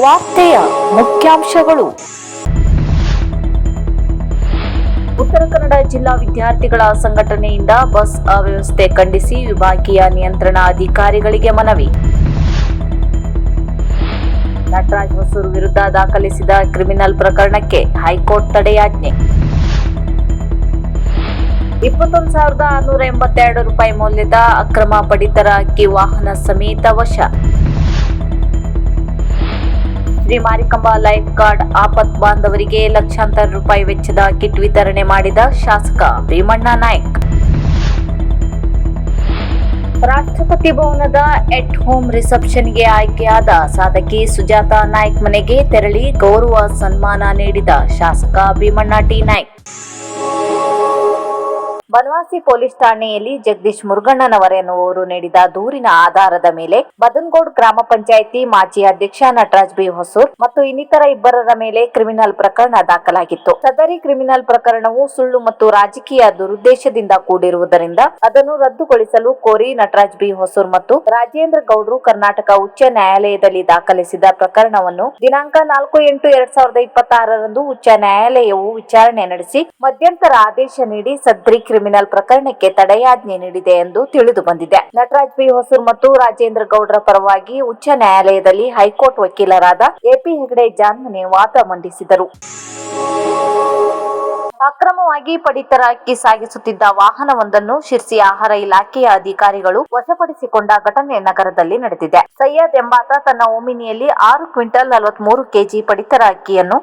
ವಾರ್ತೆಯ ಮುಖ್ಯಾಂಶಗಳು. ಉತ್ತರ ಕನ್ನಡ ಜಿಲ್ಲಾ ವಿದ್ಯಾರ್ಥಿಗಳ ಸಂಘಟನೆಯಿಂದ ಬಸ್ ಅವ್ಯವಸ್ಥೆ ಖಂಡಿಸಿ ವಿಭಾಗೀಯ ನಿಯಂತ್ರಣ ಅಧಿಕಾರಿಗಳಿಗೆ ಮನವಿ. ನಟರಾಜ್ ಹೊಸೂರು ವಿರುದ್ಧ ದಾಖಲಿಸಿದ ಕ್ರಿಮಿನಲ್ ಪ್ರಕರಣಕ್ಕೆ ಹೈಕೋರ್ಟ್ ತಡೆಯಾಜ್ಞೆ. 21,682 ರೂಪಾಯಿ ಮೌಲ್ಯದ ಅಕ್ರಮ ಪಡಿತರ ಅಕ್ಕಿ ವಾಹನ ಸಮೇತ ವಶ. ಶ್ರೀ ಮಾರಿಕಾಂಬಾ ಲೈಫ್ ಗಾರ್ಡ್ ಆಪತ್ ಬಾಂಧವರಿಗೆ ಲಕ್ಷಾಂತರ ರೂಪಾಯಿ ವೆಚ್ಚದ ಕಿಟ್ ವಿತರಣೆ ಮಾಡಿದ ಶಾಸಕ ಭೀಮಣ್ಣ ನಾಯ್ಕ್. ರಾಷ್ಟ್ರಪತಿ ಭವನದ ಎಟ್ ಹೋಮ್ ರಿಸೆಪ್ಷನ್ಗೆ ಆಯ್ಕೆಯಾದ ಸಾಧಕಿ ಸುಜಾತಾ ನಾಯ್ಕ್ ಮನೆಗೆ ತೆರಳಿ ಗೌರವ ಸನ್ಮಾನ ನೀಡಿದ ಶಾಸಕ ಭೀಮಣ್ಣ ಟಿ ನಾಯ್ಕ್. ಬನವಾಸಿ ಪೊಲೀಸ್ ಠಾಣೆಯಲ್ಲಿ ಜಗದೀಶ್ ಮುರುಗಣ್ಣನವರ ಎನ್ನುವವರು ನೀಡಿದ ದೂರಿನ ಆಧಾರದ ಮೇಲೆ ಬದನಗೋಡ್ ಗ್ರಾಮ ಪಂಚಾಯಿತಿ ಮಾಜಿ ಅಧ್ಯಕ್ಷ ನಟರಾಜ್ ಬಿ ಹೊಸೂರ್ ಮತ್ತು ಇನ್ನಿತರ ಇಬ್ಬರರ ಮೇಲೆ ಕ್ರಿಮಿನಲ್ ಪ್ರಕರಣ ದಾಖಲಾಗಿತ್ತು. ಸದರಿ ಕ್ರಿಮಿನಲ್ ಪ್ರಕರಣವು ಸುಳ್ಳು ಮತ್ತು ರಾಜಕೀಯ ದುರುದ್ದೇಶದಿಂದ ಕೂಡಿರುವುದರಿಂದ ಅದನ್ನು ರದ್ದುಗೊಳಿಸಲು ಕೋರಿ ನಟರಾಜ್ ಬಿ ಹೊಸೂರ್ ಮತ್ತು ರಾಜೇಂದ್ರ ಗೌಡ್ರು ಕರ್ನಾಟಕ ಉಚ್ಚ ನ್ಯಾಯಾಲಯದಲ್ಲಿ ದಾಖಲಿಸಿದ ಪ್ರಕರಣವನ್ನು ದಿನಾಂಕ 4/8/2026 ಉಚ್ಚ ನ್ಯಾಯಾಲಯವು ವಿಚಾರಣೆ ನಡೆಸಿ ಮಧ್ಯಂತರ ಆದೇಶ ನೀಡಿ ಸದರಿ ಕ್ರಿಮಿನಲ್ ಪ್ರಕರಣಕ್ಕೆ ತಡೆಯಾಜ್ಞೆ ನೀಡಿದೆ ಎಂದು ತಿಳಿದು ಬಂದಿದೆ. ನಟರಾಜ್ ಬಿ ಹೊಸೂರ್ ಮತ್ತು ರಾಜೇಂದ್ರ ಗೌಡ್ರ ಪರವಾಗಿ ಉಚ್ಚ ನ್ಯಾಯಾಲಯದಲ್ಲಿ ಹೈಕೋರ್ಟ್ ವಕೀಲರಾದ ಎಪಿ ಹೆಗಡೆ ಜಾನ್ಮನೆ ವಾದ ಮಂಡಿಸಿದರು. ಅಕ್ರಮವಾಗಿ ಪಡಿತರ ಅಕ್ಕಿ ಸಾಗಿಸುತ್ತಿದ್ದ ವಾಹನವೊಂದನ್ನು ಶಿರ್ಸಿ ಆಹಾರ ಇಲಾಖೆಯ ಅಧಿಕಾರಿಗಳು ವಶಪಡಿಸಿಕೊಂಡ ಘಟನೆ ನಗರದಲ್ಲಿ ನಡೆದಿದೆ. ಸೈಯದ್ ಎಂಬಾತ ತನ್ನ ಓಮಿನಿಯಲ್ಲಿ 6 ಕ್ವಿಂಟಲ್ 43 ಕೆಜಿ ಪಡಿತರ ಅಕ್ಕಿಯನ್ನು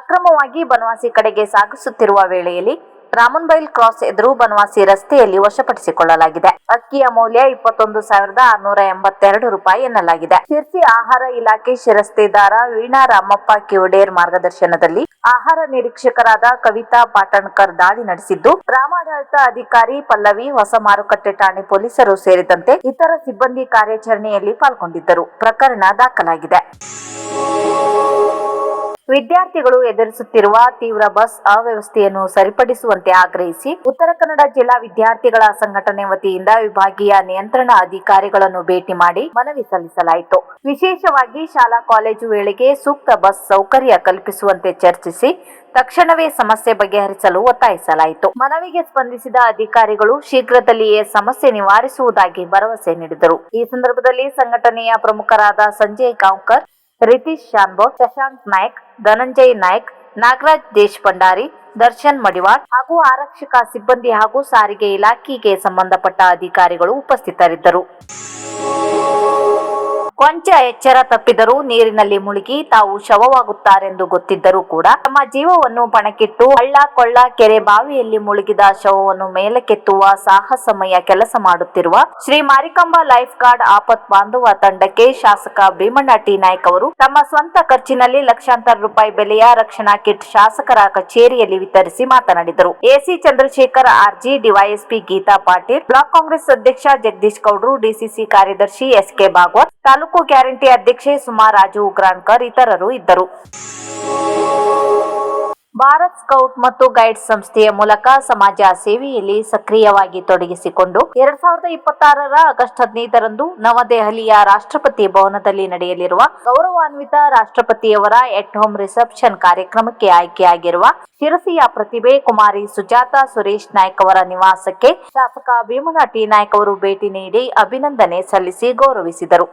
ಅಕ್ರಮವಾಗಿ ಬನವಾಸಿ ಕಡೆಗೆ ಸಾಗಿಸುತ್ತಿರುವ ವೇಳೆಯಲ್ಲಿ ರಾಮನ್ಬೈಲ್ ಕ್ರಾಸ್ ಎದುರು ಬನವಾಸಿ ರಸ್ತೆಯಲ್ಲಿ ವಶಪಡಿಸಿಕೊಳ್ಳಲಾಗಿದೆ. ಅಕ್ಕಿಯ ಮೌಲ್ಯ 21,682 ರೂಪಾಯಿ ಎನ್ನಲಾಗಿದೆ. ಶಿರ್ಸಿ ಆಹಾರ ಇಲಾಖೆ ಶಿರಸ್ತೇದಾರ ವೀಣಾ ರಾಮಪ್ಪ ಕಿವಡೇರ್ ಮಾರ್ಗದರ್ಶನದಲ್ಲಿ ಆಹಾರ ನಿರೀಕ್ಷಕರಾದ ಕವಿತಾ ಪಾಟಣ್ಕರ್ ದಾಳಿ ನಡೆಸಿದ್ದು, ಗ್ರಾಮಾಡಳಿತ ಅಧಿಕಾರಿ ಪಲ್ಲವಿ, ಹೊಸ ಮಾರುಕಟ್ಟೆ ಠಾಣೆ ಪೊಲೀಸರು ಸೇರಿದಂತೆ ಇತರ ಸಿಬ್ಬಂದಿ ಕಾರ್ಯಾಚರಣೆಯಲ್ಲಿ ಪಾಲ್ಗೊಂಡಿದ್ದರು. ಪ್ರಕರಣ ದಾಖಲಾಗಿದೆ. ವಿದ್ಯಾರ್ಥಿಗಳು ಎದುರಿಸುತ್ತಿರುವ ತೀವ್ರ ಬಸ್ ಅವ್ಯವಸ್ಥೆಯನ್ನು ಸರಿಪಡಿಸುವಂತೆ ಆಗ್ರಹಿಸಿ ಉತ್ತರ ಕನ್ನಡ ಜಿಲ್ಲಾ ವಿದ್ಯಾರ್ಥಿಗಳ ಸಂಘಟನೆ ವತಿಯಿಂದ ವಿಭಾಗೀಯ ನಿಯಂತ್ರಣ ಅಧಿಕಾರಿಗಳನ್ನು ಭೇಟಿ ಮಾಡಿ ಮನವಿ ಸಲ್ಲಿಸಲಾಯಿತು. ವಿಶೇಷವಾಗಿ ಶಾಲಾ ಕಾಲೇಜು ವೇಳೆಗೆ ಸೂಕ್ತ ಬಸ್ ಸೌಕರ್ಯ ಕಲ್ಪಿಸುವಂತೆ ಚರ್ಚಿಸಿ ತಕ್ಷಣವೇ ಸಮಸ್ಯೆ ಬಗೆಹರಿಸಲು ಒತ್ತಾಯಿಸಲಾಯಿತು. ಮನವಿಗೆ ಸ್ಪಂದಿಸಿದ ಅಧಿಕಾರಿಗಳು ಶೀಘ್ರದಲ್ಲಿಯೇ ಸಮಸ್ಯೆ ನಿವಾರಿಸುವುದಾಗಿ ಭರವಸೆ ನೀಡಿದರು. ಈ ಸಂದರ್ಭದಲ್ಲಿ ಸಂಘಟನೆಯ ಪ್ರಮುಖರಾದ ಸಂಜಯ್ ಗಾಂವ್ಕರ್, ರಿತೀಶ್ ಶಾನ್ಬೋಟ್, ಶಶಾಂಕ್ ನಾಯ್ಕ್, ಧನಂಜಯ್ ನಾಯ್ಕ್, ನಾಗರಾಜ್ ದೇಶಪಂಡಾರಿ, ದರ್ಶನ್ ಮಡಿವಾಡ್ ಹಾಗೂ ಆರಕ್ಷಕ ಸಿಬ್ಬಂದಿ ಹಾಗೂ ಸಾರಿಗೆ ಇಲಾಖೆಗೆ ಸಂಬಂಧಪಟ್ಟ ಅಧಿಕಾರಿಗಳು ಉಪಸ್ಥಿತರಿದ್ದರು. ಕೊಂಚ ಎಚ್ಚರ ತಪ್ಪಿದರೂ ನೀರಿನಲ್ಲಿ ಮುಳುಗಿ ತಾವು ಶವವಾಗುತ್ತಾರೆಂದು ಗೊತ್ತಿದ್ದರೂ ಕೂಡ ತಮ್ಮ ಜೀವವನ್ನು ಪಣಕ್ಕಿಟ್ಟು ಹಳ್ಳ ಕೊಳ್ಳ ಕೆರೆ ಬಾವಿಯಲ್ಲಿ ಮುಳುಗಿದ ಶವವನ್ನು ಮೇಲಕ್ಕೆತ್ತುವ ಸಾಹಸಮಯ ಕೆಲಸ ಮಾಡುತ್ತಿರುವ ಶ್ರೀ ಮಾರಿಕಾಂಬಾ ಲೈಫ್ ಗಾರ್ಡ್ ಆಪತ್ ಬಾಂಧವ ತಂಡಕ್ಕೆ ಶಾಸಕ ಭೀಮಣ್ಣ ಟಿ ನಾಯ್ಕ್ ಅವರು ತಮ್ಮ ಸ್ವಂತ ಖರ್ಚಿನಲ್ಲಿ ಲಕ್ಷಾಂತರ ರೂಪಾಯಿ ಬೆಲೆಯ ರಕ್ಷಣಾ ಕಿಟ್ ಶಾಸಕರ ಕಚೇರಿಯಲ್ಲಿ ವಿತರಿಸಿ ಮಾತನಾಡಿದರು. ಎಸಿ ಚಂದ್ರಶೇಖರ್ ಆರ್ಜಿ, ಡಿವೈಎಸ್ಪಿ ಗೀತಾ ಪಾಟೀಲ್, ಬ್ಲಾಕ್ ಕಾಂಗ್ರೆಸ್ ಅಧ್ಯಕ್ಷ ಜಗದೀಶ್ ಗೌಡ್ರು, ಡಿಸಿಸಿ ಕಾರ್ಯದರ್ಶಿ ಎಸ್ಕೆ ಭಾಗವತ್, ತಾಲೂಕು ಗ್ಯಾರಂಟಿ ಅಧ್ಯಕ್ಷೆ ಸುಮಾ ರಾಜು ಉಗ್ರಾಣ್ಕರ್ ಇತರರು ಇದ್ದರು. ಭಾರತ್ ಸ್ಕೌಟ್ ಮತ್ತು ಗೈಡ್ಸ್ ಸಂಸ್ಥೆಯ ಮೂಲಕ ಸಮಾಜ ಸೇವೆಯಲ್ಲಿ ಸಕ್ರಿಯವಾಗಿ ತೊಡಗಿಸಿಕೊಂಡು 2026 ಆಗಸ್ಟ್ 15ರಂದು ನವದೆಹಲಿಯ ರಾಷ್ಟ್ರಪತಿ ಭವನದಲ್ಲಿ ನಡೆಯಲಿರುವ ಗೌರವಾನ್ವಿತ ರಾಷ್ಟ್ರಪತಿಯವರ ಎಟ್ ಹೋಮ್ ರಿಸೆಪ್ಷನ್ ಕಾರ್ಯಕ್ರಮಕ್ಕೆ ಆಯ್ಕೆಯಾಗಿರುವ ಶಿರಸಿಯ ಪ್ರತಿಭೆ ಕುಮಾರಿ ಸುಜಾತಾ ಸುರೇಶ್ ನಾಯ್ಕ್ ಅವರ ನಿವಾಸಕ್ಕೆ ಶಾಸಕ ಭೀಮಣ್ಣ ಟಿ ನಾಯ್ಕ್ ಅವರು ಭೇಟಿ ನೀಡಿ ಅಭಿನಂದನೆ ಸಲ್ಲಿಸಿ ಗೌರವಿಸಿದರು.